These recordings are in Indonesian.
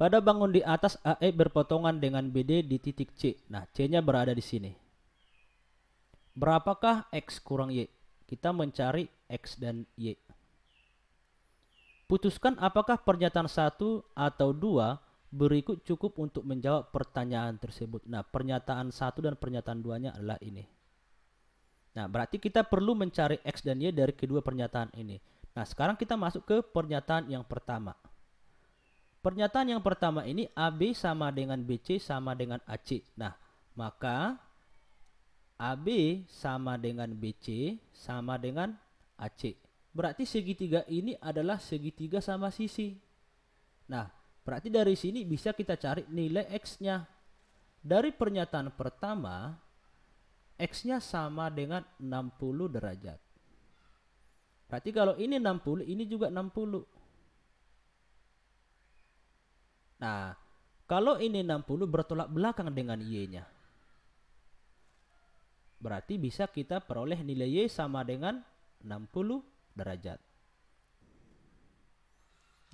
Pada bangun di atas AE berpotongan dengan BD di titik C. Nah, C-nya berada di sini. Berapakah X kurang Y? Kita mencari X dan Y. Putuskan apakah pernyataan 1 atau 2 berikut cukup untuk menjawab pertanyaan tersebut. Nah, pernyataan 1 dan pernyataan 2-nya adalah ini. Nah, berarti kita perlu mencari X dan Y dari kedua pernyataan ini. Nah, sekarang kita masuk ke pernyataan yang pertama. Pernyataan yang pertama ini AB sama dengan BC sama dengan AC. Nah, maka AB sama dengan BC sama dengan AC. Berarti segitiga ini adalah segitiga sama sisi. Nah, berarti dari sini bisa kita cari nilai X-nya. Dari pernyataan pertama, X-nya sama dengan 60 derajat. Berarti kalau ini 60, ini juga 60. Nah, kalau ini 60 bertolak belakang dengan Y-nya. Berarti bisa kita peroleh nilai Y sama dengan 60 derajat.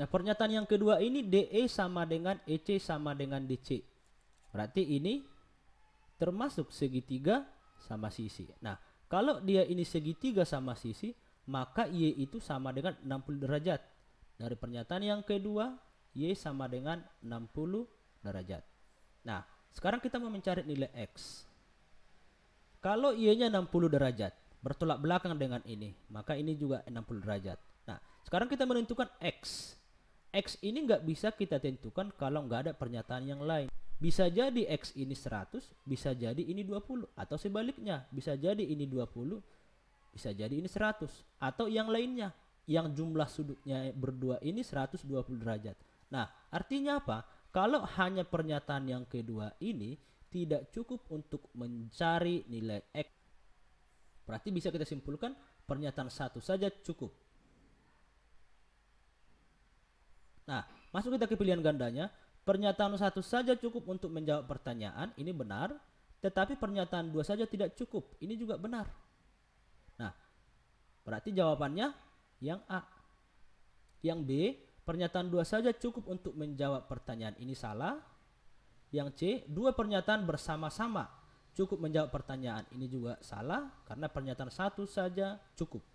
Nah, pernyataan yang kedua ini DE sama dengan EC sama dengan DC. Berarti ini termasuk segitiga sama sisi. Nah, kalau dia ini segitiga sama sisi, maka Y itu sama dengan 60 derajat. Dari pernyataan yang kedua, Y sama dengan 60 derajat. Nah, sekarang kita mau mencari nilai X. Kalau Y-nya 60 derajat, bertolak belakang dengan ini, maka ini juga 60 derajat. Nah, sekarang kita menentukan X. X ini nggak bisa kita tentukan kalau nggak ada pernyataan yang lain. Bisa jadi X ini 100, bisa jadi ini 20, atau sebaliknya, bisa jadi ini 20, bisa jadi ini 100, atau yang lainnya, yang jumlah sudutnya berdua ini 120 derajat. Nah, artinya apa? Kalau hanya pernyataan yang kedua ini tidak cukup untuk mencari nilai X. Berarti bisa kita simpulkan pernyataan 1 saja cukup. Nah, masuk kita ke pilihan gandanya. Pernyataan 1 saja cukup untuk menjawab pertanyaan, ini benar. Tetapi pernyataan 2 saja tidak cukup, ini juga benar. Nah, berarti jawabannya yang A. Yang B, pernyataan 2 saja cukup untuk menjawab pertanyaan, ini salah. Yang C, 2 pernyataan bersama-sama cukup menjawab pertanyaan, ini juga salah karena pernyataan 1 saja cukup.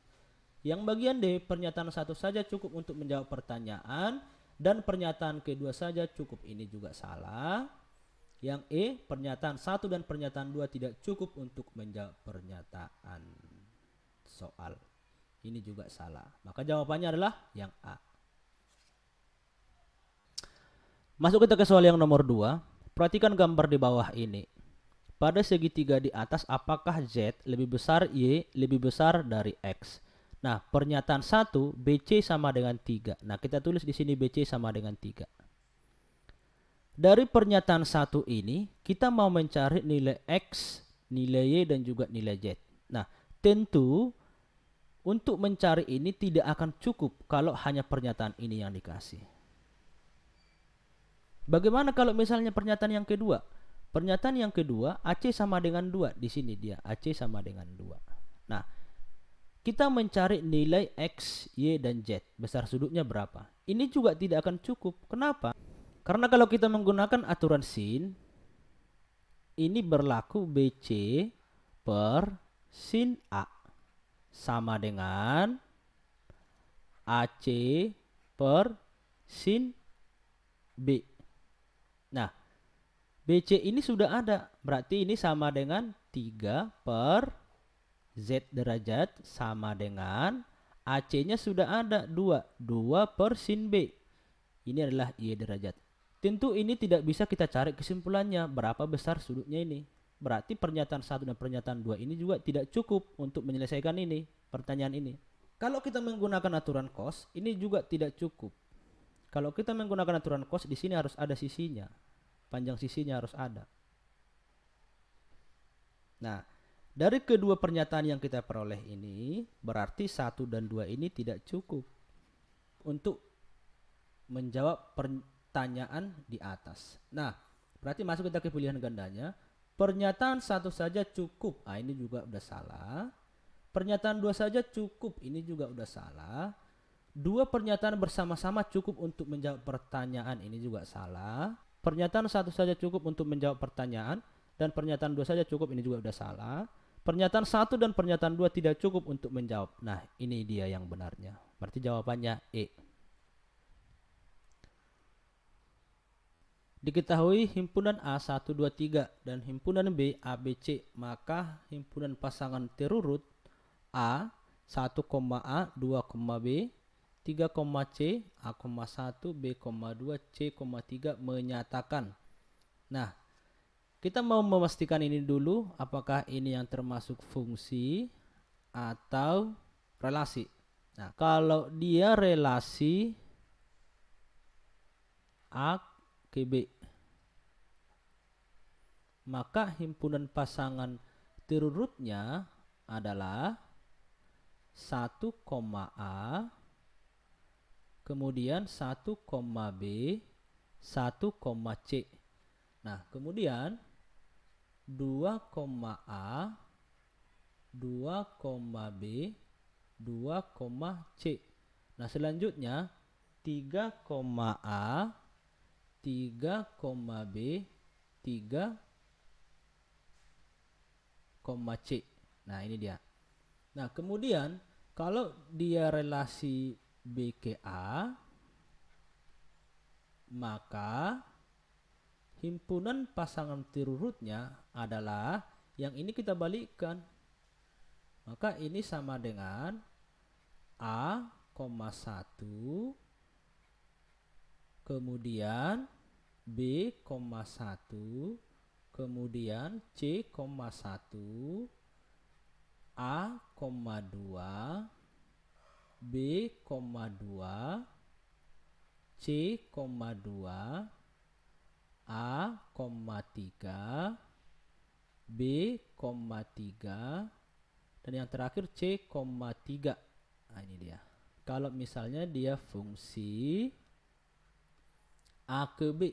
Yang bagian D, pernyataan 1 saja cukup untuk menjawab pertanyaan dan pernyataan kedua saja cukup, ini juga salah. Yang E, pernyataan 1 dan pernyataan 2 tidak cukup untuk menjawab pernyataan soal, ini juga salah. Maka jawabannya adalah yang A. Masuk kita ke soal yang nomor 2. Perhatikan gambar di bawah ini. Pada segitiga di atas, apakah Z lebih besar Y lebih besar dari X? Nah, pernyataan 1, BC sama dengan 3. Nah, kita tulis di sini BC sama dengan 3. Dari pernyataan 1 ini, kita mau mencari nilai X, nilai Y, dan juga nilai Z. Nah, tentu untuk mencari ini tidak akan cukup kalau hanya pernyataan ini yang dikasih. Bagaimana kalau misalnya pernyataan yang kedua? Pernyataan yang kedua, AC sama dengan 2. Di sini dia, AC sama dengan 2. Nah, kita mencari nilai X, Y, dan Z. Besar sudutnya berapa? Ini juga tidak akan cukup. Kenapa? Karena kalau kita menggunakan aturan sin, ini berlaku BC per sin A sama dengan AC per sin B. Nah, BC ini sudah ada. Berarti ini sama dengan 3 per Z derajat sama dengan AC-nya sudah ada 2. 2 per sin B. Ini adalah Y derajat. Tentu ini tidak bisa kita cari kesimpulannya berapa besar sudutnya ini. Berarti pernyataan 1 dan pernyataan 2 ini juga tidak cukup untuk menyelesaikan ini, pertanyaan ini. Kalau kita menggunakan aturan cos, ini juga tidak cukup. Kalau kita menggunakan aturan cos, di sini harus ada sisinya. Panjang sisinya harus ada. Nah, dari kedua pernyataan yang kita peroleh ini, berarti 1 dan 2 ini tidak cukup untuk menjawab pertanyaan di atas. Nah, berarti masuk kita ke pilihan gandanya. Pernyataan 1 saja cukup. Ah, ini juga udah salah. Pernyataan 2 saja cukup. Ini juga udah salah. Dua pernyataan bersama-sama cukup untuk menjawab pertanyaan, ini juga salah. Pernyataan satu saja cukup untuk menjawab pertanyaan, dan pernyataan dua saja cukup, ini juga udah salah. Pernyataan satu dan pernyataan dua tidak cukup untuk menjawab. Nah, ini dia yang benarnya. Berarti jawabannya E. Diketahui himpunan A 1, 2, 3 dan himpunan B A, B, C, maka himpunan pasangan terurut A 1, A 2, B 3, C A, 1 B, 2 C, 3 menyatakan. Nah, kita mau memastikan ini dulu, apakah ini yang termasuk fungsi atau relasi. Nah, kalau dia relasi A ke B, maka himpunan pasangan terurutnya adalah 1, A, kemudian 1, B, 1, C. Nah, kemudian 2, A, 2, B, 2, C. Nah, selanjutnya 3, A, 3, B, 3, C. Nah, ini dia. Nah, kemudian kalau dia relasi B ke A, maka himpunan pasangan terurutnya adalah yang ini kita balikkan. Maka ini sama dengan A, 1, kemudian B, 1, kemudian C, 1, A, 2, B, 2, C, 2, A, 3, B, 3, dan yang terakhir C, 3. Nah, ini dia. Kalau misalnya dia fungsi A ke B.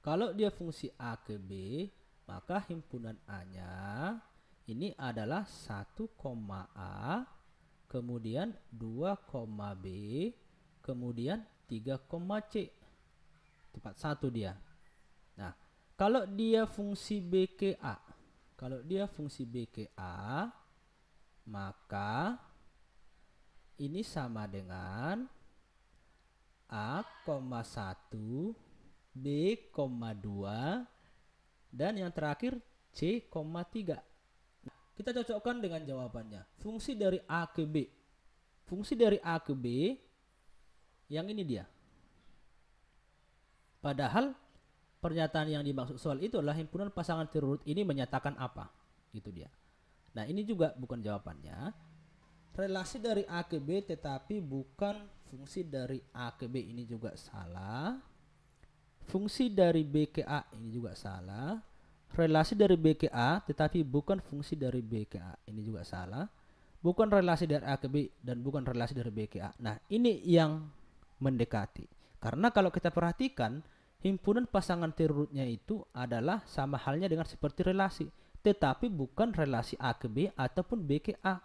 Kalau dia fungsi A ke B, maka himpunan A-nya ini adalah 1, A, kemudian 2, B, kemudian 3, C. Tepat satu dia. Nah, kalau dia fungsi B ke A, maka ini sama dengan A, 1, B, 2, dan yang terakhir C, 3. Kita cocokkan dengan jawabannya. Fungsi dari A ke B. Fungsi dari A ke B yang ini dia. Padahal pernyataan yang dimaksud soal itu adalah himpunan pasangan terurut ini menyatakan apa. Itu dia. Nah, ini juga bukan jawabannya. Relasi dari A ke B tetapi bukan fungsi dari A ke B, ini juga salah. Fungsi dari B ke A ini juga salah. Relasi dari B ke A tetapi bukan fungsi dari B ke A, ini juga salah. Bukan relasi dari A ke B dan bukan relasi dari B ke A. Nah, ini yang mendekati. Karena kalau kita perhatikan, himpunan pasangan terurutnya itu adalah sama halnya dengan seperti relasi, tetapi bukan relasi A ke B ataupun B ke A.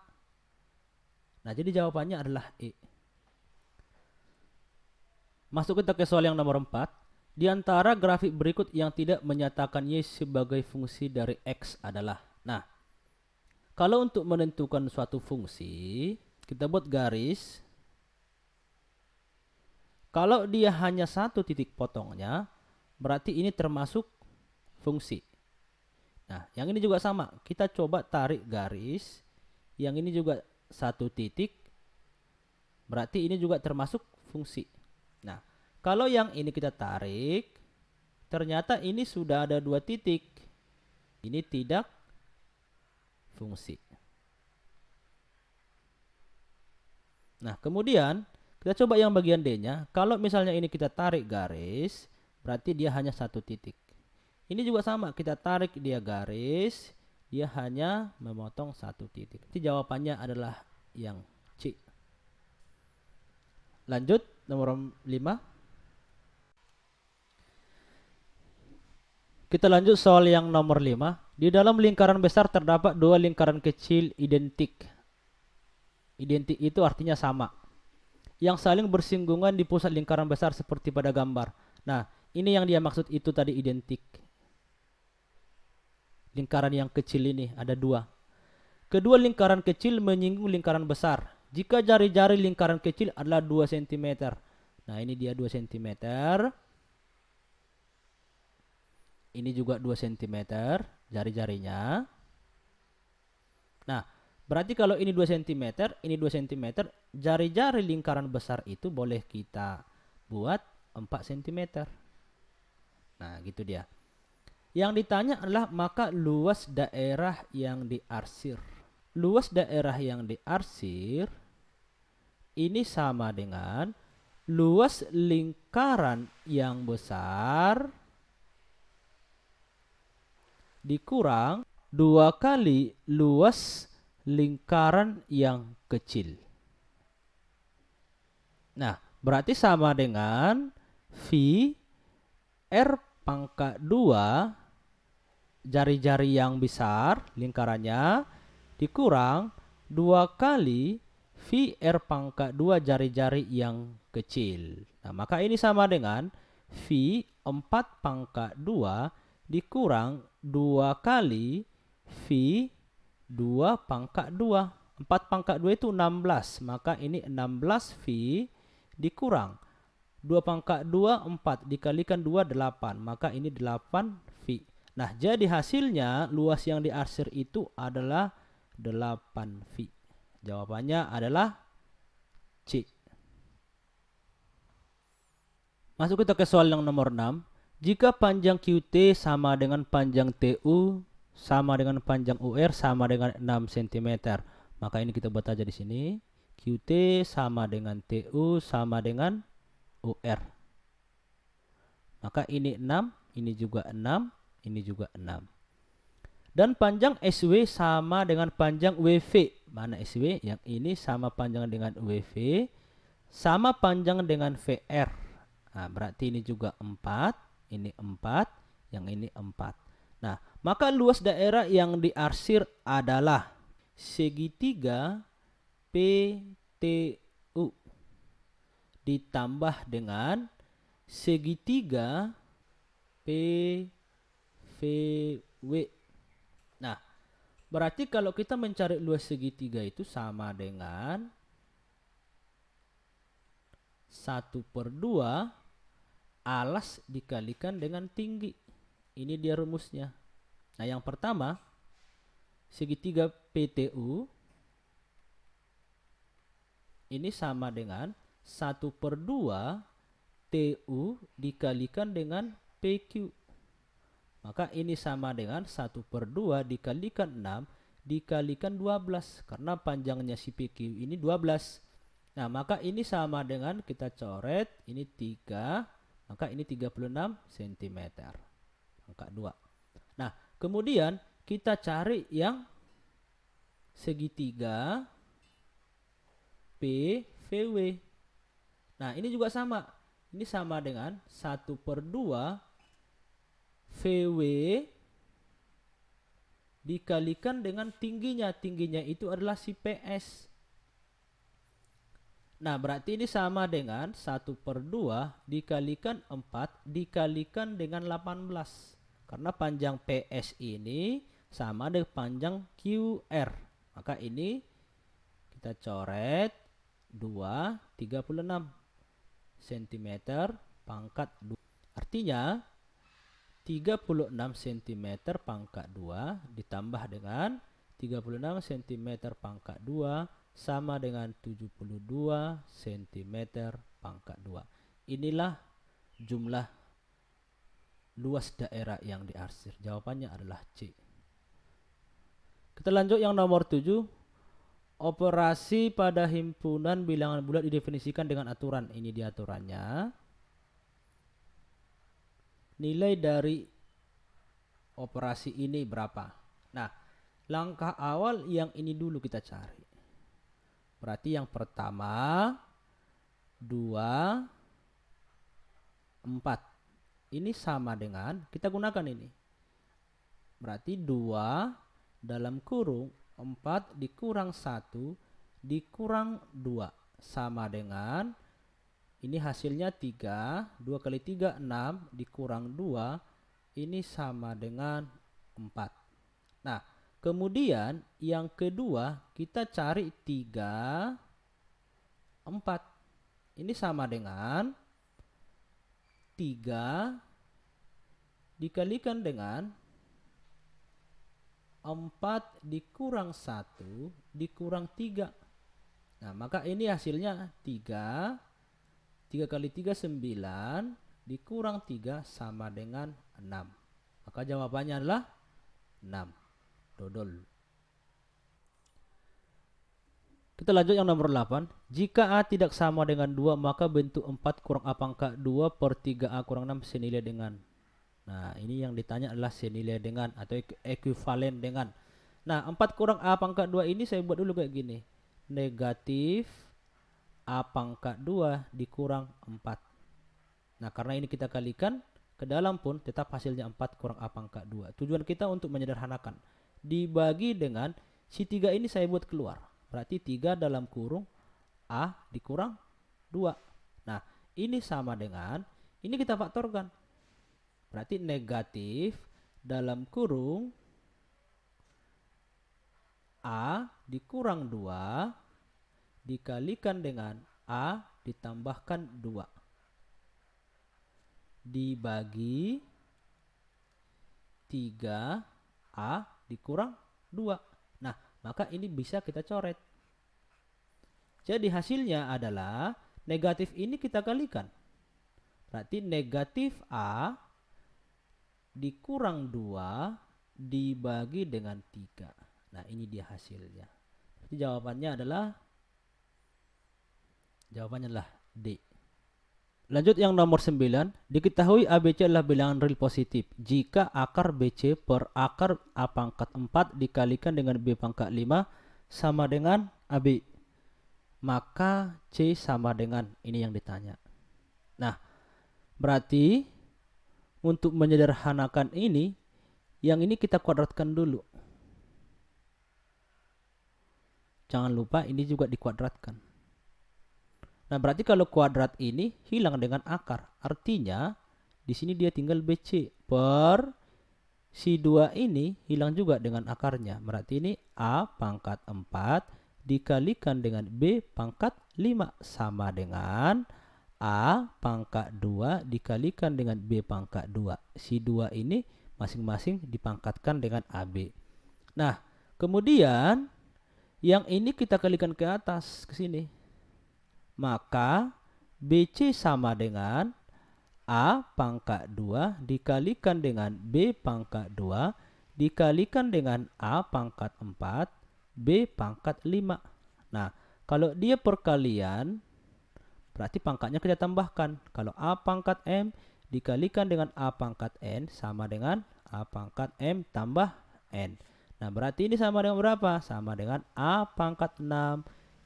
Nah, jadi jawabannya adalah E. Masuk kita ke soal yang nomor 4. Di antara grafik berikut yang tidak menyatakan Y sebagai fungsi dari X adalah. Nah, kalau untuk menentukan suatu fungsi, kita buat garis. Kalau dia hanya satu titik potongnya, berarti ini termasuk fungsi. Nah, yang ini juga sama. Kita coba tarik garis. Yang ini juga satu titik, berarti ini juga termasuk fungsi. Nah, kalau yang ini kita tarik, ternyata ini sudah ada 2 titik. Ini tidak fungsi. Nah, kemudian kita coba yang bagian D-nya. Kalau misalnya ini kita tarik garis, berarti dia hanya 1 titik. Ini juga sama, kita tarik dia garis, dia hanya memotong 1 titik. Jadi jawabannya adalah yang C. Lanjut, nomor 5. Kita lanjut soal yang nomor 5. Di dalam lingkaran besar terdapat 2 lingkaran kecil identik. Identik itu artinya sama. Yang saling bersinggungan di pusat lingkaran besar seperti pada gambar. Nah, ini yang dia maksud itu tadi identik. Lingkaran yang kecil ini ada dua. Kedua lingkaran kecil menyinggung lingkaran besar. Jika jari-jari lingkaran kecil adalah 2 cm. Nah, ini dia 2 cm. Ini juga 2 cm jari-jarinya. Nah, berarti kalau ini 2 cm, ini 2 cm, jari-jari lingkaran besar itu boleh kita buat 4 cm. Nah, gitu dia. Yang ditanya adalah maka luas daerah yang diarsir. Luas daerah yang diarsir ini sama dengan luas lingkaran yang besar dikurang 2 kali luas lingkaran yang kecil. Nah, berarti sama dengan V R pangkat 2 jari-jari yang besar lingkarannya dikurang 2 kali V R pangkat 2 jari-jari yang kecil. Nah, maka ini sama dengan V 4 pangkat 2 dikurang 2 kali V 2 pangkat 2. 4 pangkat 2 itu 16. Maka ini 16 V dikurang 2 pangkat 2 4 dikalikan 2 8. Maka ini 8 V. Nah, jadi hasilnya luas yang diarsir itu adalah 8 V. Jawabannya adalah C. Masuk kita ke soal yang nomor 6. Jika panjang QT sama dengan panjang TU sama dengan panjang UR sama dengan 6 cm. Maka ini kita buat aja di sini. QT sama dengan TU sama dengan UR. Maka ini 6, ini juga 6, ini juga 6. Dan panjang SW sama dengan panjang WV. Mana SW? Yang ini sama panjang dengan WV. Sama panjang dengan VR. Nah, berarti ini juga 4. Ini 4. Yang ini 4. Nah, maka luas daerah yang diarsir adalah segitiga PTU ditambah dengan segitiga PVW. Nah, berarti kalau kita mencari luas segitiga itu sama dengan 1/2 alas dikalikan dengan tinggi. Ini dia rumusnya. Nah, yang pertama, segitiga PTU ini sama dengan 1/2 TU dikalikan dengan PQ. Maka ini sama dengan 1/2 dikalikan 6 dikalikan 12. Karena panjangnya si PQ ini 12. Nah, maka ini sama dengan kita coret. Ini 3. Maka ini 36 cm. Angka 2. Nah, kemudian kita cari yang segitiga PVW. Nah, ini juga sama. Ini sama dengan 1/2 VW dikalikan dengan tingginya. Tingginya itu adalah si PS. Nah, berarti ini sama dengan 1/2 dikalikan 4 dikalikan dengan 18. Karena panjang PS ini sama dengan panjang QR. Maka ini kita coret 2, 36 cm pangkat 2. Artinya 36 cm pangkat 2 ditambah dengan 36 cm pangkat 2 sama dengan 72 cm pangkat 2. Inilah jumlah luas daerah yang diarsir. Jawabannya adalah C. Kita lanjut yang nomor 7. Operasi pada himpunan bilangan bulat didefinisikan dengan aturan. Ini dia aturannya. Nilai dari operasi ini berapa? Nah, langkah awal yang ini dulu kita cari. Berarti yang pertama 2, 4. Ini sama dengan, kita gunakan ini. Berarti 2 dalam kurung 4 dikurang 1 dikurang 2 sama dengan, ini hasilnya 3, 2 kali 3 6 dikurang 2 ini sama dengan 4. Nah, kemudian yang kedua kita cari 3, 4. Ini sama dengan 3 dikalikan dengan 4 dikurang 1 dikurang 3. Nah, maka ini hasilnya 3. 3 kali 3 9 dikurang 3 sama dengan 6. Maka jawabannya adalah 6. Dodol. Kita lanjut yang nomor 8. Jika A tidak sama dengan 2, maka bentuk 4 kurang A pangkat 2 per 3A kurang 6 senilai dengan. Nah, ini yang ditanya adalah senilai dengan atau ekuivalen dengan. Nah, 4 kurang A pangkat 2 ini saya buat dulu kayak gini. Negatif A pangkat 2 dikurang 4. Nah, karena ini kita kalikan ke dalam pun tetap hasilnya 4 kurang A pangkat 2. Tujuan kita untuk menyederhanakan. Dibagi dengan si 3 ini saya buat keluar. Berarti 3 dalam kurung A dikurang 2. Nah, ini sama dengan, ini kita faktorkan. Berarti negatif dalam kurung A dikurang 2 dikalikan dengan A ditambahkan 2 dibagi 3A dikurang 2. Nah, maka ini bisa kita coret. Jadi hasilnya adalah negatif ini kita kalikan. Berarti negatif A dikurang 2 dibagi dengan 3. Nah, ini dia hasilnya. Jadi jawabannya adalah D. Lanjut yang nomor 9. Diketahui ABC adalah bilangan real positif jika akar BC per akar A pangkat 4 dikalikan dengan B pangkat 5 sama dengan AB. Maka C sama dengan, ini yang ditanya. Nah, berarti untuk menyederhanakan ini, yang ini kita kuadratkan dulu. Jangan lupa ini juga dikuadratkan. Nah, berarti kalau kuadrat ini hilang dengan akar. Artinya di sini dia tinggal BC per si 2 ini hilang juga dengan akarnya. Berarti ini A pangkat 4 dikalikan dengan B pangkat 5 sama dengan A pangkat 2 dikalikan dengan B pangkat 2. Si 2 ini masing-masing dipangkatkan dengan AB. Nah, kemudian yang ini kita kalikan ke atas, ke sini. Maka BC sama dengan A pangkat 2 dikalikan dengan B pangkat 2 dikalikan dengan A pangkat 4 B pangkat 5. Nah, kalau dia perkalian, berarti pangkatnya kita tambahkan. Kalau A pangkat M dikalikan dengan A pangkat N sama dengan A pangkat M tambah N. Nah, berarti ini sama dengan berapa? Sama dengan A pangkat 6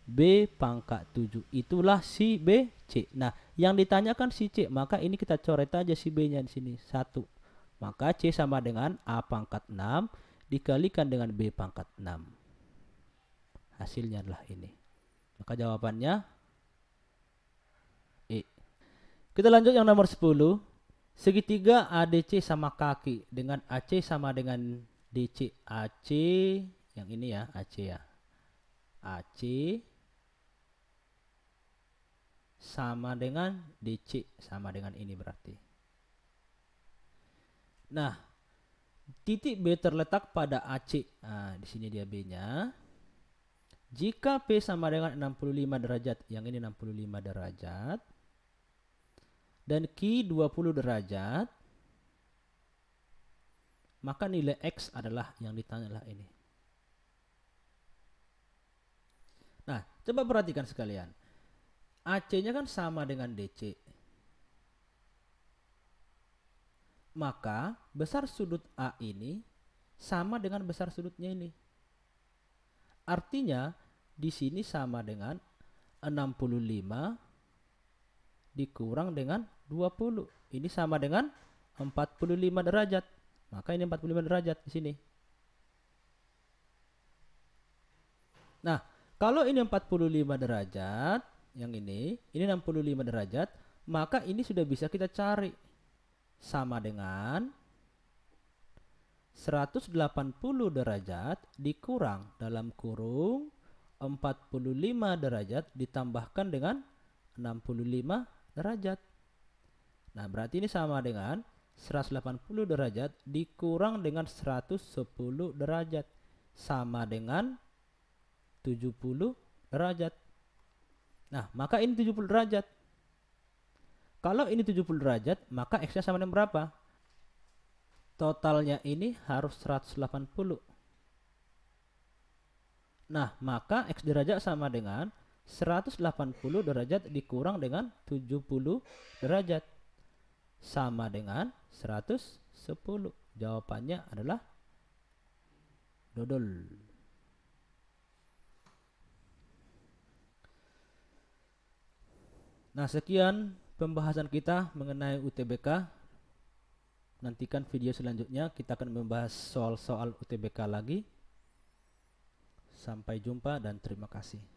B pangkat 7. Itulah si B, C. Nah, yang ditanyakan si C, maka ini kita coret aja si B-nya di sini 1. Maka C sama dengan A pangkat 6 dikalikan dengan B pangkat 6. Hasilnya adalah ini. Maka jawabannya E. Kita lanjut yang nomor 10. Segitiga ADC sama kaki dengan AC sama dengan DC. AC yang ini ya, AC ya. AC sama dengan DC sama dengan ini berarti. Nah, titik B terletak pada AC. Nah, di sini dia B-nya. Jika P sama dengan 65 derajat, yang ini 65 derajat, dan Q 20 derajat, maka nilai X adalah yang ditanya adalah ini. Nah, coba perhatikan sekalian. AC-nya kan sama dengan DC. Maka besar sudut A ini sama dengan besar sudutnya ini. Artinya di sini sama dengan 65 dikurang dengan 20. Ini sama dengan 45 derajat. Maka ini 45 derajat di sini. Nah, Kalau ini 45 derajat, yang ini 65 derajat, maka ini sudah bisa kita cari. Sama dengan 180 derajat dikurang dalam kurung 45 derajat ditambahkan dengan 65 derajat. Nah, berarti ini sama dengan 180 derajat dikurang dengan 110 derajat. Sama dengan 70 derajat. Nah, maka ini 70 derajat. Kalau ini 70 derajat, maka X-nya sama dengan berapa? Totalnya ini harus 180. Nah, maka X derajat sama dengan 180 derajat dikurang dengan 70 derajat. Sama dengan 110. Jawabannya adalah dodol. Nah, sekian pembahasan kita mengenai UTBK. Nantikan video selanjutnya kita akan membahas soal-soal UTBK lagi. Sampai jumpa dan terima kasih.